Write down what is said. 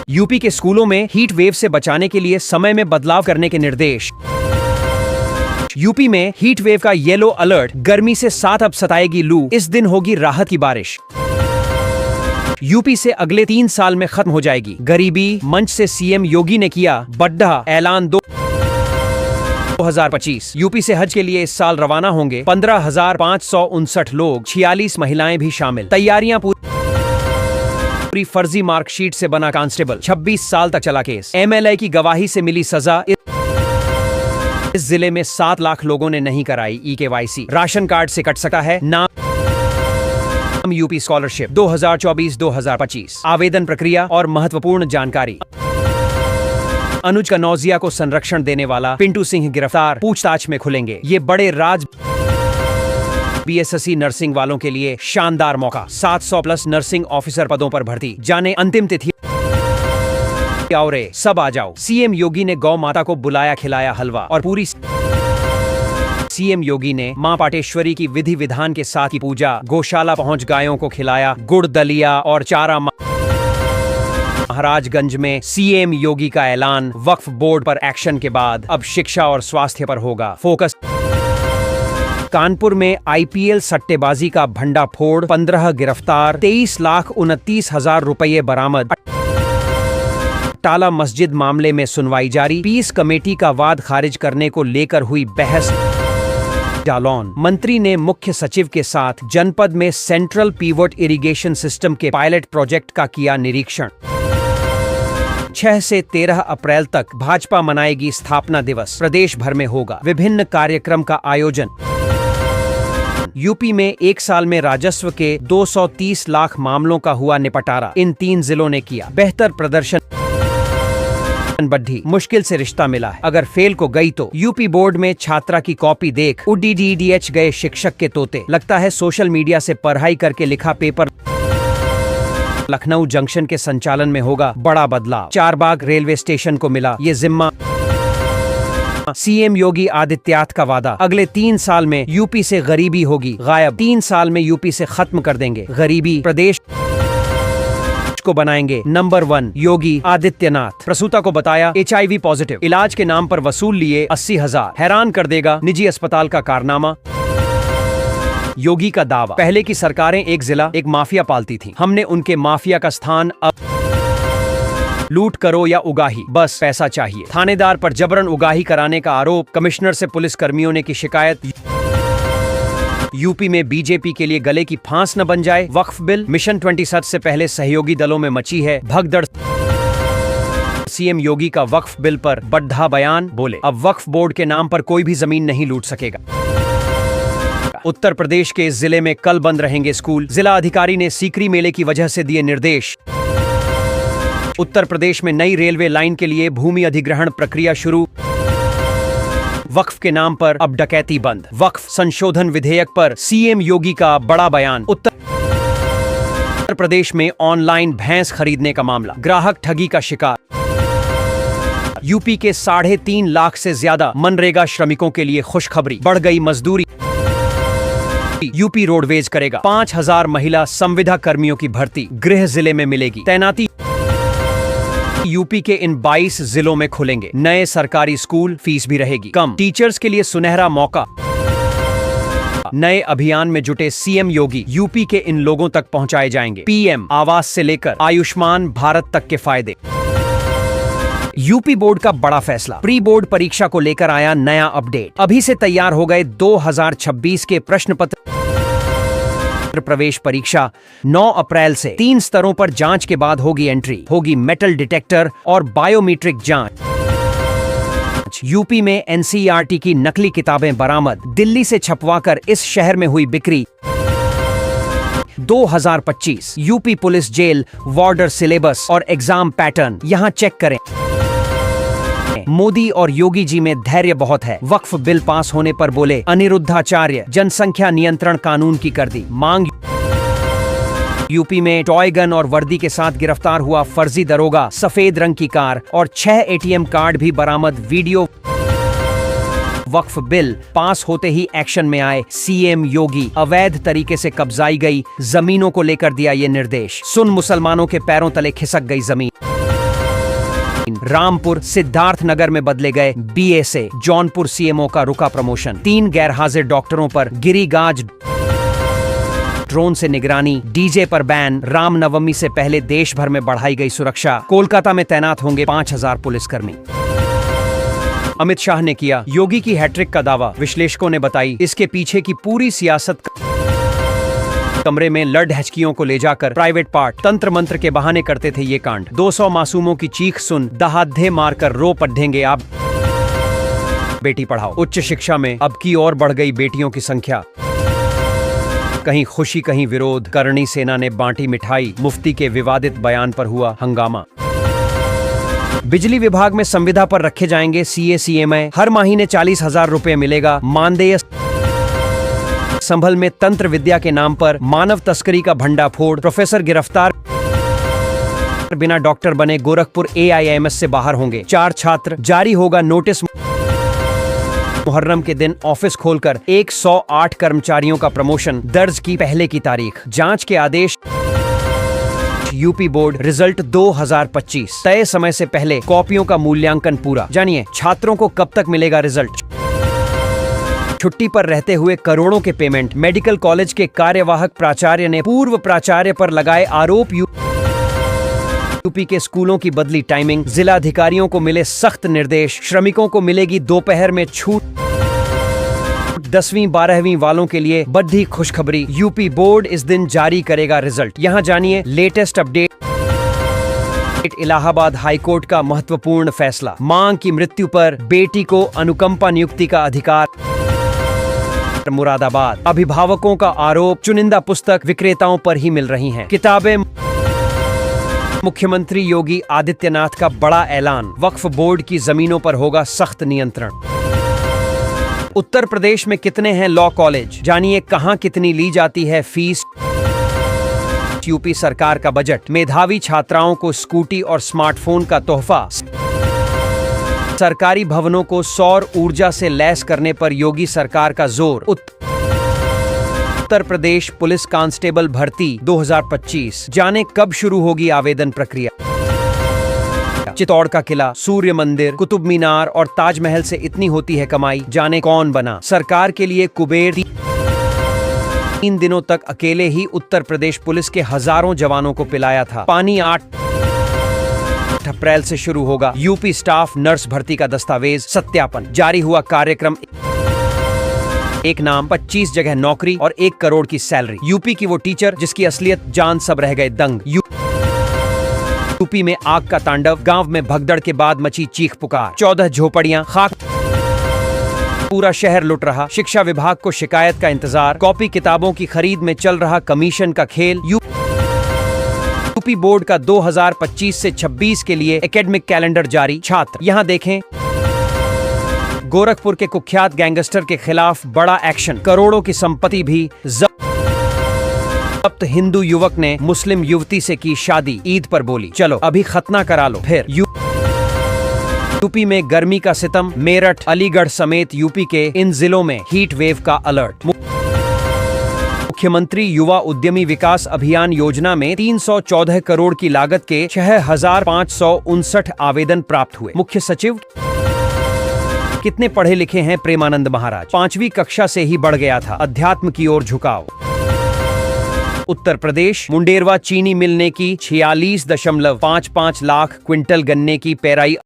UP के स्कूलों में हीट वेव से बचाने के लिए समय में बदलाव करने के निर्देश। यूपी में हीट वेव का येलो अलर्ट, गर्मी से 7 अब सताएगी लू, इस दिन होगी राहत की बारिश। यूपी से अगले 3 साल में खत्म हो जाएगी गरीबी, मंच से सीएम योगी ने किया बड़ा ऐलान। 2025 यूपी से हज के लिए इस साल रवाना होंगे 15,559 लोग, 46 महिलाएं भी शामिल। तैयारियां पूरी। फर्जी मार्कशीट से बना कांस्टेबल, 26 साल तक चला केस। एमएलए की गवाही से मिली सजा। इस जिले में 7 लाख लोगों ने नहीं कराई ई-केवाईसी। राशन कार्ड से कट सकता है नाम। यूपी स्कॉलरशिप 2024-2025 आवेदन प्रक्रिया और महत्वपूर्ण जानकारी। अनुज कनौजिया को संरक्षण देने वाला पिंटू सिंह गिरफ्तार, पूछताछ में खुलेंगे ये बड़े राज। बीएसएससी नर्सिंग वालों के लिए शानदार मौका, 700+ नर्सिंग ऑफिसर पदों पर भर्ती, जाने अंतिम तिथि। आओ रे सब आ जाओ। सीएम योगी ने गौ माता को बुलाया, खिलाया हलवा और पूरी। सीएम योगी ने मां पाटेश्वरी की विधि विधान के साथ की पूजा, गौशाला पहुंच गायों को खिलाया गुड़, दलिया और चारा। महाराजगंज में सीएम योगी का ऐलान, वक्फ बोर्ड पर एक्शन के बाद अब शिक्षा और स्वास्थ्य पर होगा फोकस। कानपुर में आईपीएल सट्टेबाजी का भंडाफोड़, 15 गिरफ्तार, 23,29,000 रुपये बरामद। टाला मस्जिद मामले में सुनवाई जारी, पीस कमेटी का वाद खारिज करने को लेकर हुई बहस। जालौन मंत्री ने मुख्य सचिव के साथ जनपद में सेंट्रल पीवट इरिगेशन सिस्टम के पायलट प्रोजेक्ट का किया निरीक्षण। 6 से 13 अप्रैल तक भाजपा मनाएगी स्थापना दिवस, प्रदेश भर में होगा विभिन्न कार्यक्रम का आयोजन। यूपी में एक साल में राजस्व के 230 लाख मामलों का हुआ निपटारा, इन 3 जिलों ने किया बेहतर प्रदर्शन। बढ़ी मुश्किल से रिश्ता मिला है, अगर फेल को गई तो। यूपी बोर्ड में छात्रा की कॉपी देख UDDH गए शिक्षक के तोते, लगता है सोशल मीडिया से पढ़ाई करके लिखा पेपर। लखनऊ जंक्शन के संचालन में होगा बड़ा बदलाव, चारबाग रेलवे स्टेशन को मिला ये जिम्मा। सीएम योगी आदित्यनाथ का वादा, अगले 3 साल में यूपी से गरीबी होगी गायब, 3 साल में यूपी से खत्म कर देंगे गरीबी, प्रदेश को बनाएंगे नंबर 1। योगी आदित्यनाथ प्रसूता को बताया HIV पॉजिटिव, इलाज के नाम पर वसूल लिए 80,000, हैरान कर देगा निजी अस्पताल का कारनामा। योगी का दावा, पहले की सरकारें एक जिला एक माफिया पालती थीं, हमने उनके माफिया का स्थान अब लूट करो या उगाही, बस पैसा चाहिए। थानेदार पर जबरन उगाही कराने का आरोप, कमिश्नर से पुलिस कर्मियों ने की शिकायत। यूपी में बीजेपी के लिए गले की फांस न बन जाए वक्फ बिल, मिशन 27 से पहले सहयोगी दलों में मची है भगदड़। सीएम योगी का वक्फ बिल पर बड़ा बयान, बोले अब वक्फ बोर्ड के नाम पर कोई भी जमीन नहीं लूट सकेगा। उत्तर प्रदेश के इस जिले में कल बंद रहेंगे स्कूल, जिला अधिकारी ने सीकरी मेले की वजह से दिए निर्देश। उत्तर प्रदेश में नई रेलवे लाइन के लिए भूमि अधिग्रहण प्रक्रिया शुरू, वक्फ के नाम पर अब डकैती बंद। वक्फ संशोधन विधेयक पर सीएम योगी का बड़ा बयान। उत्तर प्रदेश में ऑनलाइन भैंस खरीदने का मामला, ग्राहक ठगी का शिकार। यूपी के 3.5 लाख से ज्यादा मनरेगा श्रमिकों के लिए खुशखबरी, बढ़ गई मजदूरी। यूपी रोडवेज करेगा 5,000 महिला संविदा कर्मियों की भर्ती, गृह जिले में मिलेगी तैनाती। यूपी के इन 22 जिलों में खुलेंगे नए सरकारी स्कूल, फीस भी रहेगी कम, टीचर्स के लिए सुनहरा मौका। नए अभियान में जुटे सीएम योगी, यूपी के इन लोगों तक पहुंचाए जाएंगे पीएम आवास से लेकर आयुष्मान भारत तक के फायदे। यूपी बोर्ड का बड़ा फैसला, प्री बोर्ड परीक्षा को लेकर आया नया अपडेट, अभी से तैयार हो गए 2026 के प्रश्न पत्र। प्रवेश परीक्षा 9 अप्रैल से 3 स्तरों पर जांच के बाद होगी एंट्री, होगी मेटल डिटेक्टर और बायोमीट्रिक जांच। यूपी में एनसीईआरटी की नकली किताबें बरामद, दिल्ली से छपवाकर इस शहर में हुई बिक्री। 2025 UP police jail warder syllabus और एग्जाम पैटर्न यहां चेक करें। मोदी और योगी जी में धैर्य बहुत है, वक्फ बिल पास होने पर बोले अनिरुद्धाचार्य, जनसंख्या नियंत्रण कानून की कर दी मांग। यूपी में टॉय गन और वर्दी के साथ गिरफ्तार हुआ फर्जी दरोगा, सफेद रंग की कार और 6 एटीएम कार्ड भी बरामद, वीडियो। वक्फ बिल पास होते ही एक्शन में आए सीएम योगी, अवैध तरीके से कब्जाई गई जमीनों को लेकर दिया ये निर्देश, सुन मुसलमानों के पैरों तले खिसक गई जमीन। रामपुर सिद्धार्थनगर में बदले गए BA से जौनपुर CMO का रुका प्रमोशन। 3 गैरहाजिर डॉक्टरों पर गिरी गाज, ड्रोन से निगरानी, डीजे पर बैन। रामनवमी से पहले देश भर में बढ़ाई गई सुरक्षा। कोलकाता में तैनात होंगे 5000 पुलिसकर्मी। अमित शाह ने किया योगी की हैट्रिक का दावा। विश्लेषकों ने बताई इसके पीछे की पूरी सियासत। कमरे में लड़ ढचकियों को ले जाकर प्राइवेट पार्ट, तंत्र मंत्र के बहाने करते थे ये कांड। 200 मासूमों की चीख सुन दहाड़े मारकर रो पढ़ेंगे आप। बेटी पढ़ाओ। उच्च शिक्षा में अब की और बढ़ गई बेटियों की संख्या। कहीं खुशी कहीं विरोध। करणी सेना ने बांटी मिठाई। मुफ्ती के विवादित बयान पर हुआ हंगामा। बिजली विभाग में संविदा पर रखे जाएंगे CA CMI। हर महीने 40,000 रुपए मिलेगा मानदेय। संभल में तंत्र विद्या के नाम पर मानव तस्करी का भंडाफोड़। प्रोफेसर गिरफ्तार। बिना डॉक्टर बने गोरखपुर AIMS से बाहर होंगे 4 छात्र। जारी होगा नोटिस। मुहर्रम के दिन ऑफिस खोलकर 108 कर्मचारियों का प्रमोशन। दर्ज की पहले की तारीख। जांच के आदेश। UP board result 2025। तय समय से पहले कॉपियों का मूल्यांकन पूरा। जानिए छात्रों को कब तक मिलेगा रिजल्ट। छुट्टी पर रहते हुए करोड़ों के पेमेंट। मेडिकल कॉलेज के कार्यवाहक प्राचार्य ने पूर्व प्राचार्य पर लगाए आरोप। यूपी के स्कूलों की बदली टाइमिंग। जिलाधिकारियों को मिले सख्त निर्देश। श्रमिकों को मिलेगी दोपहर में छूट। 10वीं 12वीं वालों के लिए बड़ी खुशखबरी। यूपी बोर्ड इस दिन जारी करेगा रिजल्ट। यहां जानिए लेटेस्ट अपडेट। इलाहाबाद हाईकोर्ट का महत्वपूर्ण फैसला। मां की मृत्यु पर बेटी को अनुकंपा नियुक्ति का अधिकार। मुरादाबाद अभिभावकों का आरोप चुनिंदा पुस्तक विक्रेताओं पर ही मिल रही हैं किताबें। मुख्यमंत्री योगी आदित्यनाथ का बड़ा ऐलान। वक्फ बोर्ड की जमीनों पर होगा सख्त नियंत्रण। उत्तर प्रदेश में कितने हैं लॉ कॉलेज, जानिए कहां कितनी ली जाती है फीस। यूपी सरकार का बजट। मेधावी छात्राओं को स्कूटी और स्मार्टफोन का तोहफा। सरकारी भवनों को सौर ऊर्जा से लैस करने पर योगी सरकार का जोर। उत्तर प्रदेश पुलिस कांस्टेबल भर्ती 2025। जाने कब शुरू होगी आवेदन प्रक्रिया। चित्तौड़ का किला, सूर्य मंदिर, कुतुब मीनार और ताजमहल से इतनी होती है कमाई। जाने कौन बना सरकार के लिए कुबेर। 3 दिनों तक अकेले ही उत्तर प्रदेश पुलिस के हजारों जवानों को पिलाया था पानी। 8 अप्रैल से शुरू होगा यूपी स्टाफ नर्स भर्ती का दस्तावेज सत्यापन। जारी हुआ कार्यक्रम। एक नाम 25 जगह नौकरी और 1 करोड़ की सैलरी। यूपी की वो टीचर जिसकी असलियत जान सब रह गए दंग। यूपी में आग का तांडव। गांव में भगदड़ के बाद मची चीख पुकार। 14 झोपड़ियां खाक। पूरा शहर लुट रहा। शिक्षा विभाग को शिकायत का इंतजार। कॉपी किताबों की खरीद में चल रहा कमीशन का खेल। यूपी बोर्ड का 2025 से 26 के लिए एकेडमिक कैलेंडर जारी। छात्र यहां देखें। गोरखपुर के कुख्यात गैंगस्टर के खिलाफ बड़ा एक्शन। करोड़ों की संपत्ति भी जब्त। हिंदू युवक ने मुस्लिम युवती से की शादी। ईद पर बोली चलो अभी खतना करा लो फिर। यूपी में गर्मी का सितम। मेरठ, अलीगढ़ समेत यूपी के इन जिलों में हीट वेव का अलर्ट। मुख्यमंत्री युवा उद्यमी विकास अभियान योजना में 314 करोड़ की लागत के 6559 आवेदन प्राप्त हुए। मुख्य सचिव कितने पढ़े लिखे हैं प्रेमानंद महाराज। 5वीं कक्षा से ही बढ़ गया था अध्यात्म की ओर झुकाव। उत्तर प्रदेश मुंडेरवा चीनी मिल ने की 46.55 लाख क्विंटल गन्ने की पेराई।